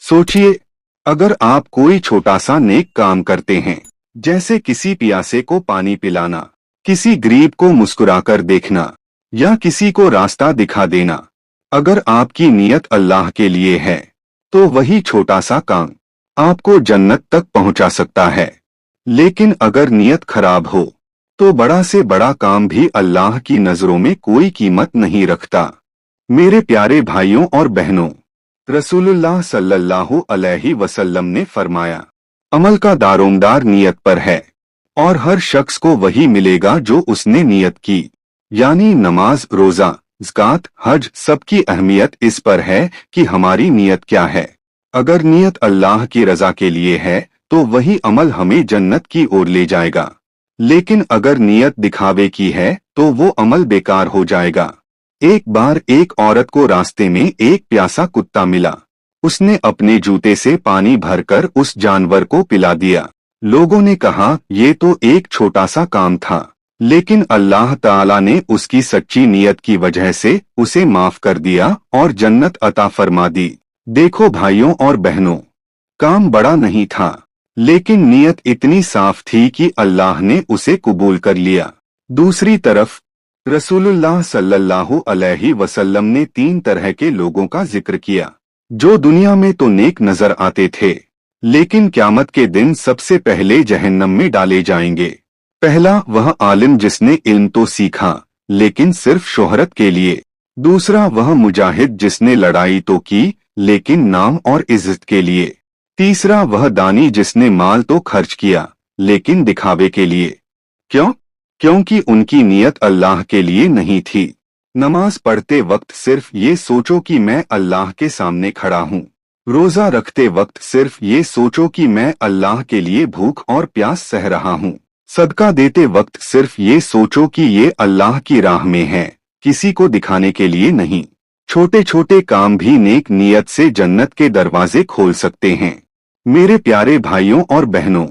सोचिए, अगर आप कोई छोटा सा नेक काम करते हैं, जैसे किसी प्यासे को पानी पिलाना, किसी गरीब को मुस्कुराकर देखना या किसी को रास्ता दिखा देना, अगर आपकी नीयत अल्लाह के लिए है तो वही छोटा सा काम आपको जन्नत तक पहुंचा सकता है। लेकिन अगर नीयत खराब हो तो बड़ा से बड़ा काम भी अल्लाह की नजरों में कोई कीमत नहीं रखता। मेरे प्यारे भाइयों और बहनों, रसूलुल्लाह सल्लल्लाहु अलैहि वसल्लम ने फरमाया, अमल का दारोमदार नीयत पर है और हर शख्स को वही मिलेगा जो उसने नीयत की। यानी नमाज, रोजा, ज़कात, हज, सबकी अहमियत इस पर है कि हमारी नीयत क्या है। अगर नीयत अल्लाह की रजा के लिए है तो वही अमल हमें जन्नत की ओर ले जाएगा। लेकिन अगर नीयत दिखावे की है तो वो अमल बेकार हो जाएगा। एक बार एक औरत को रास्ते में एक प्यासा कुत्ता मिला। उसने अपने जूते से पानी भरकर उस जानवर को पिला दिया। लोगों ने कहा, ये तो एक छोटा सा काम था, लेकिन अल्लाह ताला ने उसकी सच्ची नीयत की वजह से उसे माफ कर दिया और जन्नत अता फरमा दी। देखो भाइयों और बहनों, काम बड़ा नहीं था, लेकिन नीयत इतनी साफ थी कि अल्लाह ने उसे कबूल कर लिया। दूसरी तरफ रसूलुल्लाह सल्लल्लाहु अलैहि वसल्लम ने 3 तरह के लोगों का जिक्र किया, जो दुनिया में तो नेक नजर आते थे, लेकिन क़यामत के दिन सबसे पहले जहन्नम में डाले जाएंगे। पहला, वह आलिम जिसने इल्म तो सीखा लेकिन सिर्फ शोहरत के लिए। दूसरा, वह मुजाहिद जिसने लड़ाई तो की लेकिन नाम और इज्जत के लिए। तीसरा, वह दानी जिसने माल तो खर्च किया लेकिन दिखावे के लिए। क्यों? क्योंकि उनकी नीयत अल्लाह के लिए नहीं थी। नमाज पढ़ते वक्त सिर्फ ये सोचो कि मैं अल्लाह के सामने खड़ा हूँ। रोजा रखते वक्त सिर्फ ये सोचो कि मैं अल्लाह के लिए भूख और प्यास सह रहा हूँ। सदका देते वक्त सिर्फ ये सोचो कि ये अल्लाह की राह में है, किसी को दिखाने के लिए नहीं। छोटे छोटे काम भी नेक नीयत से जन्नत के दरवाजे खोल सकते हैं। मेरे प्यारे भाइयों और बहनों,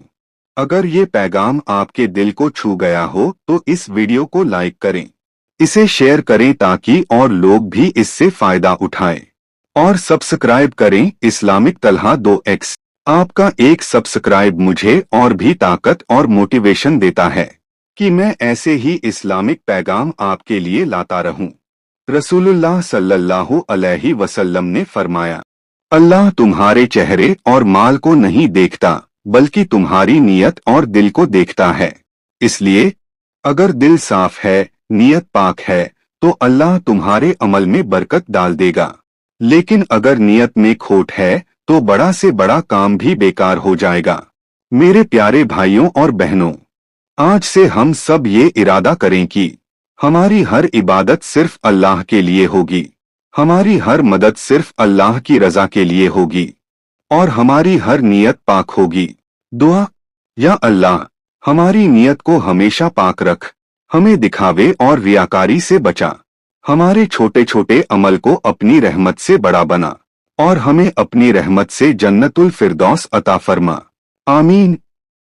अगर ये पैगाम आपके दिल को छू गया हो तो इस वीडियो को लाइक करें, इसे शेयर करें ताकि और लोग भी इससे फायदा उठाएं, और सब्सक्राइब करें इस्लामिक तलहा 2x। आपका एक सब्सक्राइब मुझे और भी ताकत और मोटिवेशन देता है कि मैं ऐसे ही इस्लामिक पैगाम आपके लिए लाता रहूं। रसूलुल्लाह सल्लल्लाहु अलैहि वसल्लम ने फरमाया, अल्लाह तुम्हारे चेहरे और माल को नहीं देखता बल्कि तुम्हारी नीयत और दिल को देखता है। इसलिए अगर दिल साफ है, नीयत पाक है तो अल्लाह तुम्हारे अमल में बरकत डाल देगा। लेकिन अगर नीयत में खोट है तो बड़ा से बड़ा काम भी बेकार हो जाएगा। मेरे प्यारे भाइयों और बहनों, आज से हम सब ये इरादा करें कि हमारी हर इबादत सिर्फ अल्लाह के लिए होगी, हमारी हर मदद सिर्फ अल्लाह की रजा के लिए होगी और हमारी हर नीयत पाक होगी। दुआ, या अल्लाह, हमारी नीयत को हमेशा पाक रख, हमें दिखावे और रियाकारी से बचा, हमारे छोटे छोटे अमल को अपनी रहमत से बड़ा बना और हमें अपनी रहमत से जन्नतुल फिरदौस अता फरमा। आमीन।